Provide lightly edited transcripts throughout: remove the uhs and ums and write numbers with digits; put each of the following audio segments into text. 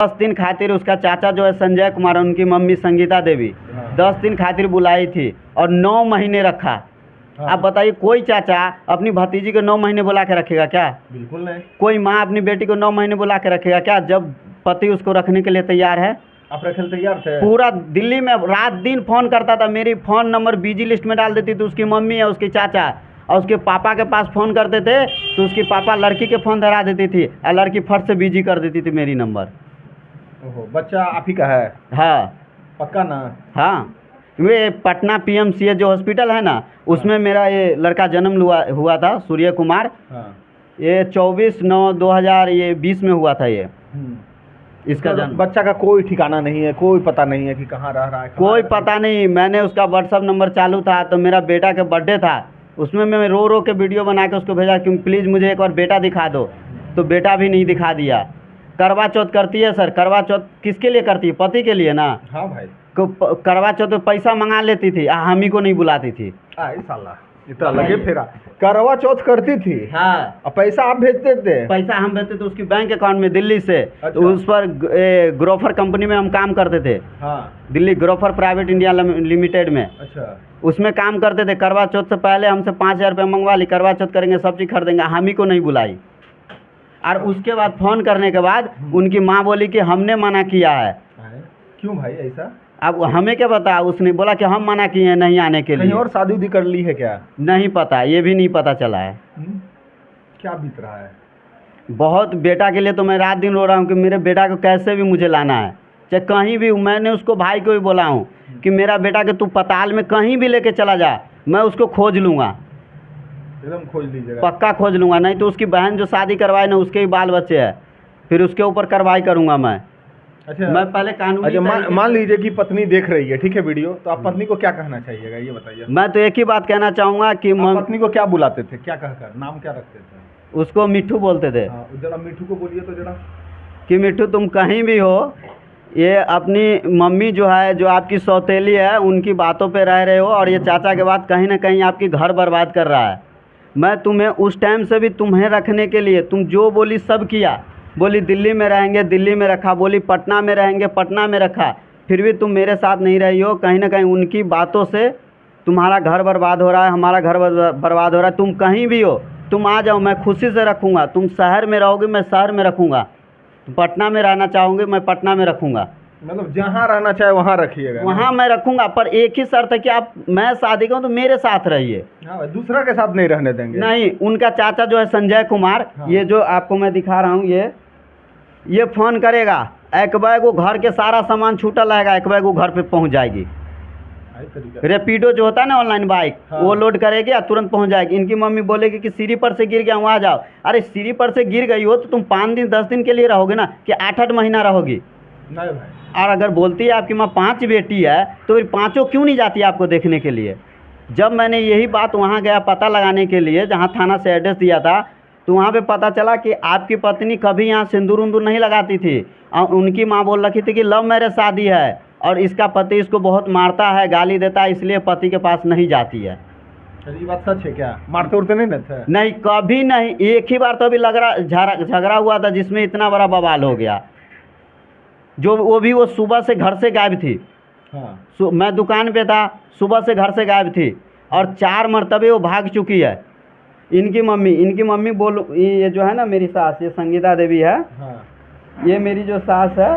10 दिन खातिर उसका चाचा जो है संजय कुमार, उनकी मम्मी संगीता देवी, 10 दिन खातिर बुलाई थी और 9 महीने रखा। आप बताइए, कोई चाचा अपनी भतीजी को 9 महीने बुला के रखेगा क्या? बिल्कुल नहीं। कोई माँ अपनी बेटी को 9 महीने बुला के रखेगा क्या, जब पति उसको रखने के लिए तैयार है? आप रखे तैयार थे? पूरा दिल्ली में रात दिन फ़ोन करता था, मेरी फ़ोन नंबर बिजी लिस्ट में डाल देती थी उसकी मम्मी या उसके चाचा, और उसके पापा के पास फ़ोन करते थे तो उसके पापा लड़की के फ़ोन धरा देती थी और लड़की फट से बिजी कर देती थी मेरी नंबर। ओहो, बच्चा आप ही का है? हाँ। पक्का ना? हाँ, वे पटना PMCH जो हॉस्पिटल है ना, उसमें मेरा ये लड़का जन्म हुआ था, सूर्य कुमार। ये 24/9/2020 में हुआ था ये इसका जन्म। बच्चा का कोई ठिकाना नहीं है, कोई पता नहीं है कि कहाँ रह रहा है? कोई पता नहीं। मैंने उसका व्हाट्सअप नंबर चालू था तो मेरा बेटा का बर्थडे था, उसमें मैं रो रो के वीडियो बना के उसको भेजा कि प्लीज़ मुझे एक बार बेटा दिखा दो, तो बेटा भी नहीं दिखा दिया। करवा चौथ करती है सर, करवा चौथ किसके लिए करती है? पति के लिए ना। हाँ भाई। करवा चौथ में पैसा मंगा लेती थी, हम ही को नहीं बुलाती थी। साला ये तो अलग ही फेरा। करवा चौथ करती थी? हाँ। और पैसा आप भेजते थे? पैसा हम भेजते थे उसकी बैंक अकाउंट में दिल्ली से। अच्छा। तो उस पर ग्रोफर कंपनी में हम काम करते थे। हाँ। Delhi Grofer private India limited में। अच्छा। उसमें काम करते थे। करवा चौथ से पहले हमसे 5,000 रुपये मंगवा ली, करवा चौथ करेंगे, सब चीज़ खरीदेंगे, हम ही को नहीं बुलाई। और उसके बाद फ़ोन करने के बाद उनकी माँ बोली कि हमने मना किया है। क्यों भाई ऐसा? अब हमें क्या पता, उसने बोला कि हम मना किए हैं नहीं आने के लिए। कहीं और शादी उदी कर ली है क्या? नहीं पता, ये भी नहीं पता चला है। क्या बीत रहा है? बहुत। बेटा के लिए तो मैं रात दिन रो रहा हूँ कि मेरे बेटा को कैसे भी मुझे लाना है, चाहे कहीं भी। मैंने उसको भाई को भी बोला हूँ कि मेरा बेटा के तू पताल में कहीं भी लेके चला जा, मैं उसको खोज लूँगा, एकदम खोज लीजिएगा। पक्का खोज लूँगा। नहीं तो उसकी बहन जो शादी करवाए ना, उसके ही बाल बच्चे हैं, फिर उसके ऊपर कार्रवाई करूँगा मैं। अच्छा, मैं पहले कानूनी। अच्छा, मान लीजिए कि पत्नी देख रही है, ठीक है, वीडियो, तो आप पत्नी को क्या कहना चाहिएगा, ये बताइए। मैं तो एक ही बात कहना चाहूँगा कि पत्नी को क्या बुलाते थे, क्या कहकर, नाम क्या रखते थे? उसको मिट्ठू बोलते थे। जरा मिट्ठू को बोलिए तो जरा, कि मिट्ठू तुम कहीं भी हो, ये अपनी मम्मी जो है, जो आपकी सौतेली है, उनकी बातों पे रह रहे हो, और ये चाचा के बाद कहीं ना कहीं आपकी घर बर्बाद कर रहा है। मैं तुम्हें उस टाइम से भी तुम्हें रखने के लिए तुम जो बोली सब किया। बोली दिल्ली में रहेंगे, दिल्ली में रखा, बोली पटना में रहेंगे, पटना में रखा, फिर भी तुम मेरे साथ नहीं रही हो। कहीं ना कहीं उनकी बातों से तुम्हारा घर बर्बाद हो रहा है, हमारा घर बर्बाद हो रहा है। तुम कहीं भी हो, तुम आ जाओ, मैं खुशी से रखूँगा। तुम शहर में रहोगे, मैं शहर में रखूँगा। पटना में रहना चाहोगे, मैं पटना में रखूँगा। मतलब जहाँ रहना चाहे वहाँ रखिएगा? वहाँ मैं रखूँगा, पर एक ही शर्त है कि आप, मैं शादी करूँ तो मेरे साथ रहिए। हाँ, दूसरा के साथ नहीं रहने देंगे। नहीं, उनका चाचा जो है संजय कुमार, ये जो आपको मैं दिखा रहा हूँ, ये फ़ोन करेगा, एक बैग वो घर के सारा सामान छूटल रहेगा, एक बैग वो घर पे पहुँच जाएगी। रेपिडो जो होता है ना ऑनलाइन बाइक, वो लोड करेगी और तुरंत पहुँच जाएगी। इनकी मम्मी बोलेगी कि सीढ़ी पर से गिर गया हूँ, आ जाओ। अरे सीढ़ी पर से गिर गई हो तो तुम 5 दिन 10 दिन के लिए रहोगे ना, कि 8-8 महीना रहोगी? नहीं भाई। और अगर बोलती है आपकी माँ 5 बेटी है, तो फिर पाँचों क्यों नहीं जाती आपको देखने के लिए? जब मैंने यही बात वहाँ गया पता लगाने के लिए, जहाँ थाना से एड्रेस दिया था, तो वहाँ पे पता चला कि आपकी पत्नी कभी यहाँ सिंदूर उंदूर नहीं लगाती थी, और उनकी माँ बोल रखी थी कि लव मैरिज शादी है, और इसका पति इसको बहुत मारता है, गाली देता है, इसलिए पति के पास नहीं जाती है। ये बात सच है क्या? मारते उड़ते नहीं ना थे? नहीं, कभी नहीं। एक ही बार तो अभी लग रहा झगड़ा हुआ था, जिसमें इतना बड़ा बवाल हो गया, जो वो सुबह से घर से गायब थी। हाँ। मैं दुकान पे था, सुबह से घर से गायब थी, और 4 मरतबे वो भाग चुकी है। इनकी मम्मी बोलो, ये जो है ना मेरी सास, ये संगीता देवी है। हाँ। ये मेरी जो सास है,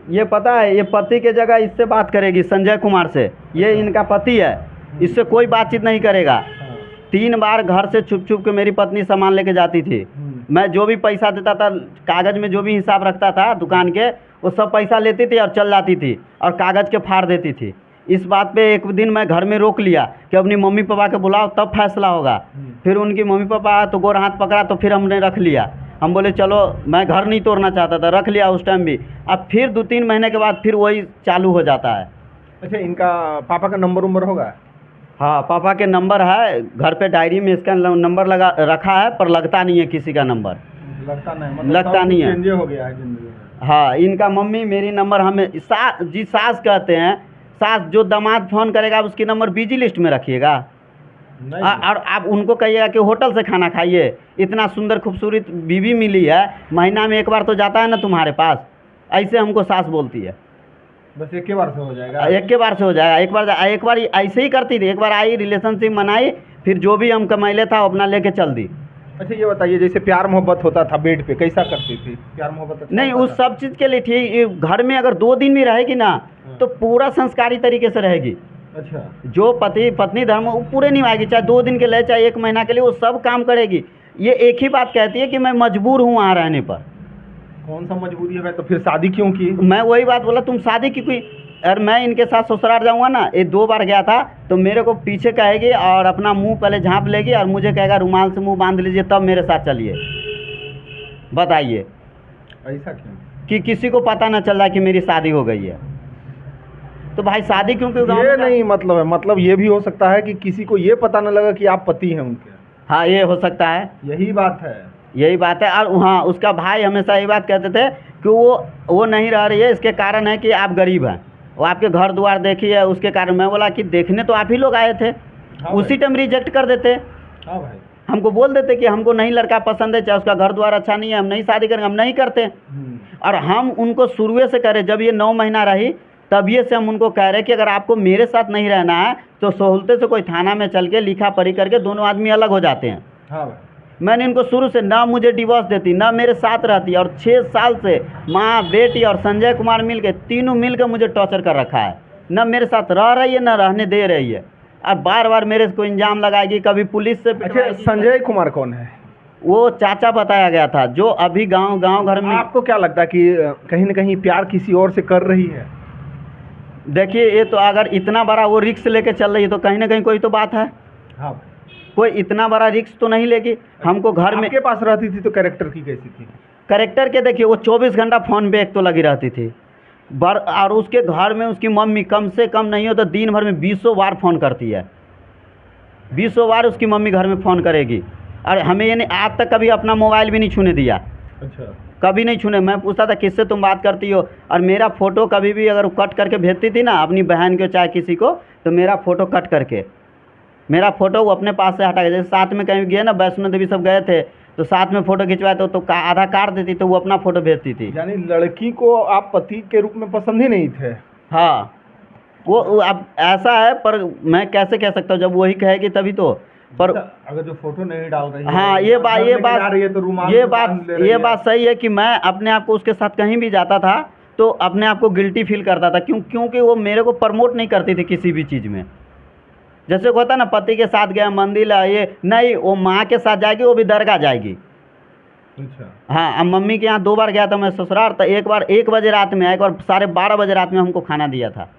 ये पता है, ये पति के जगह इससे बात करेगी, संजय कुमार से। ये इनका पति है, इससे कोई बातचीत नहीं करेगा। हाँ। 3 बार घर से छुप छुप के मेरी पत्नी सामान लेके जाती थी। मैं जो भी पैसा देता था, कागज़ में जो भी हिसाब रखता था दुकान के, वो सब पैसा लेती थी और चल जाती थी, और कागज़ के फाड़ देती थी। इस बात पे एक दिन मैं घर में रोक लिया कि अपनी मम्मी पापा के बुलाओ, तब फैसला होगा। फिर उनकी मम्मी पापा तो गोर हाथ पकड़ा, तो फिर हमने रख लिया। हम बोले चलो, मैं घर नहीं तोड़ना चाहता था, रख लिया उस टाइम भी। अब फिर 2-3 महीने के बाद फिर वही चालू हो जाता है। अच्छा, इनका पापा का नंबर होगा? हाँ, पापा के नंबर है, घर पे डायरी में इसका नंबर लगा रखा है, पर लगता नहीं है किसी का नंबर। लगता नहीं, मतलब लगता नहीं है। चेंज हो गया है जिंदगी में। हाँ, इनका मम्मी मेरी नंबर हमें सास कहते हैं। सास, जो दामाद फ़ोन करेगा उसकी नंबर बिजी लिस्ट में रखिएगा। और आप उनको कहिएगा कि होटल से खाना खाइए, इतना सुंदर खूबसूरत बीवी मिली है, महीना में एक बार तो जाता है ना तुम्हारे पास, ऐसे हमको सास बोलती है। बस एक के बार से हो जाएगा? एक के बार से हो जाएगा। एक बार ऐसे ही करती थी, एक बार आई, रिलेशनशिप बनाई, फिर जो भी हम कमाइले था अपना लेके चल दी। अच्छा ये बताइए, जैसे प्यार मोहब्बत होता था बेड पे, कैसा करती थी? प्यार मोहब्बत अच्छा नहीं, होता उस था? सब चीज़ के लिए ठीक। घर में अगर 2 दिन भी रहेगी ना तो पूरा संस्कारी तरीके से रहेगी। अच्छा। जो पति पत्नी धर्म वो पूरे निभाएगी, चाहे 2 दिन के लिए चाहे 1 महीना के लिए, वो सब काम करेगी। ये एक ही बात कहती है कि मैं मजबूर हूँ वहाँ रहने पर। कौन सा मजबूरी है? तो फिर शादी क्यों की? मैं वही बात बोला, तुम शादी की कोई, और मैं इनके साथ ससुराल जाऊँगा ना, ये 2 बार गया था, तो मेरे को पीछे कहेगी और अपना मुंह पहले झाँप लेगी और मुझे कहेगा रुमाल से मुंह बांध लीजिए तब मेरे साथ चलिए। बताइए ऐसा क्यों? कि किसी को पता न चल रहा कि मेरी शादी हो गई है। तो भाई शादी क्यों क्यों ये नहीं मतलब है, मतलब ये भी हो सकता है कि किसी को ये पता न लगा कि आप पति हैं उनके। हाँ, ये हो सकता है, यही बात है। यही बात है। और हाँ, उसका भाई हमेशा ये बात कहते थे कि वो नहीं रह रही है, इसके कारण है कि आप गरीब हैं, वो आपके घर द्वार देखी है उसके कारण। मैं बोला कि देखने तो आप ही लोग आए थे। हाँ उसी टाइम रिजेक्ट कर देते। हाँ भाई। हमको बोल देते कि हमको नहीं लड़का पसंद है, चाहे उसका घर द्वार अच्छा नहीं है, हम नहीं शादी करेंगे, हम नहीं करते। और हम उनको शुरुए से कह रहे, जब ये 9 महीना रही तभी से हम उनको कह रहे कि अगर आपको मेरे साथ नहीं रहना है तो सहूलते से कोई थाना में चल के लिखा पढ़ी करके दोनों आदमी अलग हो जाते हैं। हाँ भाई। मैंने इनको शुरू से ना मुझे डिवोर्स देती, ना मेरे साथ रहती, और 6 साल से माँ, बेटी और संजय कुमार मिल के तीनों मिल के मुझे टॉर्चर कर रखा है। ना मेरे साथ रह रही है, ना रहने दे रही है, और बार बार मेरे को इंजाम लगाएगी, कभी पुलिस से। अच्छा, संजय कुमार कौन है? वो चाचा बताया गया था, जो अभी गांव घर में। आपको क्या लगता है कि कहीं न कहीं प्यार किसी और से कर रही है? देखिए, ये तो अगर इतना बड़ा वो रिस्क लेके चल रही है तो कहीं ना कहीं कोई तो बात है। हाँ, कोई इतना बड़ा रिस्क तो नहीं लेगी। हमको घर में आपके पास रहती थी तो कैरेक्टर की कैसी थी? कैरेक्टर के देखिए, वो 24 घंटा फ़ोन पे एक तो लगी रहती थी। और उसके घर में उसकी मम्मी कम से कम नहीं हो तो दिन भर में 20 बार फ़ोन करती है। 20 बार उसकी मम्मी घर में फ़ोन करेगी। और हमें ये नहीं, आज तक कभी अपना मोबाइल भी नहीं छूने दिया। अच्छा। कभी नहीं छूने। मैं पूछता था किससे तुम बात करती हो, और मेरा फ़ोटो कभी भी अगर कट करके भेजती थी ना अपनी बहन को चाहे किसी को, तो मेरा फ़ोटो कट करके, मेरा फ़ोटो वो अपने पास से हटा के, जैसे साथ में कहीं गए ना, वैष्णो देवी सब गए थे तो साथ में फ़ोटो खिंचवाए तो आधा काट देती तो वो अपना फ़ोटो भेजती थी। यानी लड़की को आप पति के रूप में पसंद ही नहीं थे? हाँ, वो अब ऐसा है, पर मैं कैसे कह सकता हूँ, जब वही कहेगी तभी तो। पर अगर जो फोटो नहीं डाल रही है, हाँ, ये बात सही है कि मैं अपने आप को उसके साथ कहीं भी जाता था तो अपने आप को गिल्टी फील करता था, क्योंकि वो मेरे को प्रमोट नहीं करती थी किसी भी चीज़ में। जैसे होता ना, पति के साथ गया मंदिर, ये नहीं, वो माँ के साथ जाएगी, वो भी दरगाह जाएगी। अच्छा। हाँ, अब मम्मी के यहाँ 2 बार गया था मैं ससुराल, तो एक बार 1 बजे रात में, एक बार 12:30 बजे रात में हमको खाना दिया था,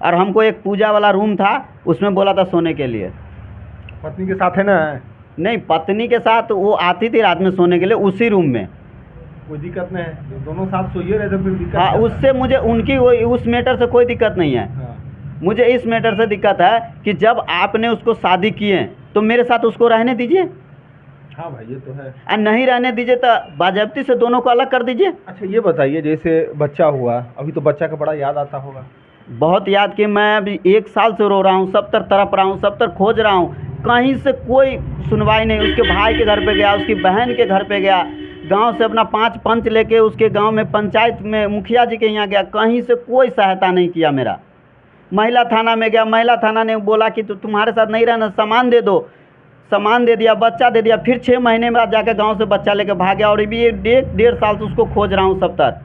और हमको एक पूजा वाला रूम था उसमें बोला था सोने के लिए। पत्नी के साथ है ना? नहीं, पत्नी के साथ वो आती थी रात में सोने के लिए उसी रूम में। कोई दिक्कत नहीं है, दोनों साथ सोइए रहे तो फिर दिक्कत। हाँ, उससे मुझे उस मैटर से कोई दिक्कत नहीं है। हाँ। मुझे इस मैटर से दिक्कत है कि जब आपने उसको शादी किए तो मेरे साथ उसको रहने दीजिए। हाँ भाई, ये तो है। और नहीं रहने दीजिए तो बाज़ाब्ती से दोनों को अलग कर दीजिए। अच्छा ये बताइए, जैसे बच्चा हुआ, अभी तो बच्चा का बड़ा याद आता होगा? बहुत याद कि मैं अभी 1 साल से रो रहा हूँ, सब तरफ तड़प रहा हूँ, सब तरफ खोज रहा हूँ, कहीं से कोई सुनवाई नहीं। उसके भाई के घर पे गया, उसकी बहन के घर पे गया, गांव से अपना 5 पंच लेके उसके गांव में पंचायत में मुखिया जी के यहाँ गया, कहीं से कोई सहायता नहीं किया मेरा। महिला थाना में गया, महिला थाना ने बोला कि तुम्हारे साथ नहीं रहना, सामान दे दो, सामान दे दिया, बच्चा दे दिया, फिर 6 महीने बाद जाकर गांव से बच्चा लेकर भाग गया। और अभी 1.5 साल से उसको खोज रहा हूँ सब तरफ,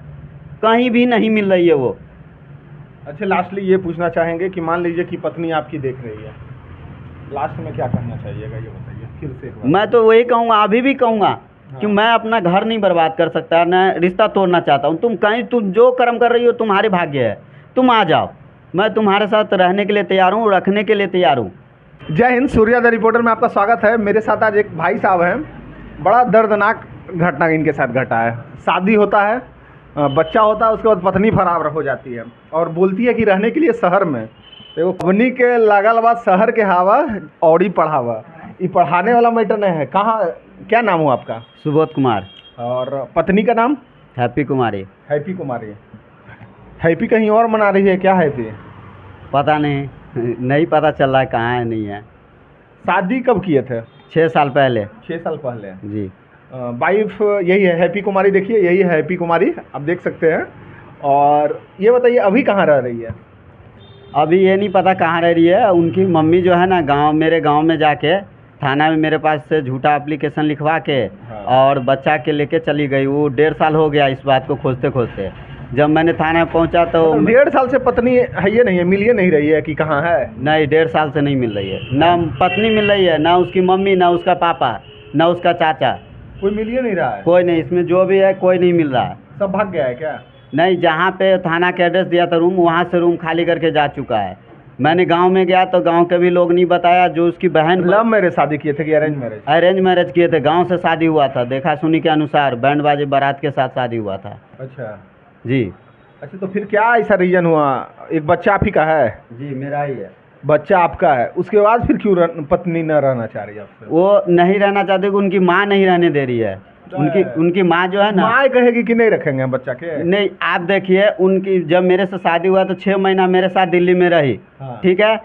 कहीं भी नहीं मिल रही है वो। अच्छा, लास्टली ये पूछना चाहेंगे कि मान लीजिए कि पत्नी आपकी देख रही है, लास्ट में क्या कहना चाहिएगा, ये बताइए फिर से एक बार। मैं तो वही कहूँगा, अभी भी कहूँगा कि मैं अपना घर नहीं बर्बाद कर सकता, न रिश्ता तोड़ना चाहता हूँ। तुम जो कर्म कर रही हो तुम्हारे भाग्य है, तुम आ जाओ, मैं तुम्हारे साथ रहने के लिए तैयार हूँ, रखने के लिए तैयार हूँ। जय हिंद, सूर्या द रिपोर्टर में आपका स्वागत है। मेरे साथ आज एक भाई साहब हैं, बड़ा दर्दनाक घटना इनके साथ घटा है। शादी होता है, बच्चा होता है, उसके बाद पत्नी फरार हो जाती है और बोलती है कि रहने के लिए शहर में। तो पत्नी के लागल बाद शहर के हवा और ही पढ़ावा, ये पढ़ाने वाला मैटर नहीं है। कहाँ, क्या नाम हो आपका? सुबोध कुमार। और पत्नी का नाम? हैप्पी कुमारी। हैप्पी कुमारी। हैप्पी कहीं और मना रही है क्या? हैप्पी पता नहीं पता चल रहा है कहाँ है, नहीं है। शादी कब किए थे? 6 साल पहले। 6 साल पहले जी। जी। वाइफ यही है हैप्पी कुमारी, देखिए यही है हैप्पी कुमारी, आप देख सकते हैं। और ये बताइए अभी कहाँ रह रही है? अभी ये नहीं पता कहाँ रह रही है। उनकी मम्मी जो है ना मेरे गांव में जाके थाना में मेरे पास से झूठा एप्लीकेशन लिखवा के हाँ। और बच्चा के लेके चली गई। वो 1.5 साल हो गया इस बात को खोजते खोजते। जब मैंने थाने में पहुंचा तो 1.5 साल से पत्नी है ये नहीं है, मिल ये नहीं रही है कि कहाँ है? नहीं, 1.5 साल से नहीं मिल रही है। ना पत्नी मिल रही है, ना उसकी मम्मी, ना उसका पापा, ना उसका चाचा। कोई मिल ये नहीं रहा है? कोई नहीं, इसमें जो भी है कोई नहीं मिल रहा है। सब भाग गया है क्या? नहीं, जहाँ पे थाना के एड्रेस दिया था रूम, वहाँ से रूम खाली करके जा चुका है। मैंने गांव में गया तो गांव के भी लोग नहीं बताया। जो उसकी बहन लव मैरिज शादी किए थे कि अरेंज मैरिज? अरेंज मैरिज किए थे। गांव से शादी हुआ था, देखा सुनी के अनुसार बैंड बाजे बारात के साथ शादी हुआ था। अच्छा जी अच्छा, तो फिर क्या ऐसा रीजन हुआ? एक बच्चा आप ही का है? जी, मेरा ही है। बच्चा आपका है, उसके बाद फिर क्यों पत्नी न रहना चाह रही है आपसे? वो नहीं रहना चाहते कि उनकी माँ नहीं रहने दे रही है। उनकी माँ जो है ना, माँ कहेगी कि नहीं रखेंगे हम बच्चा के? नहीं, आप देखिए, उनकी जब मेरे से शादी हुआ तो 6 महीना मेरे साथ दिल्ली में रही। हाँ। ठीक है,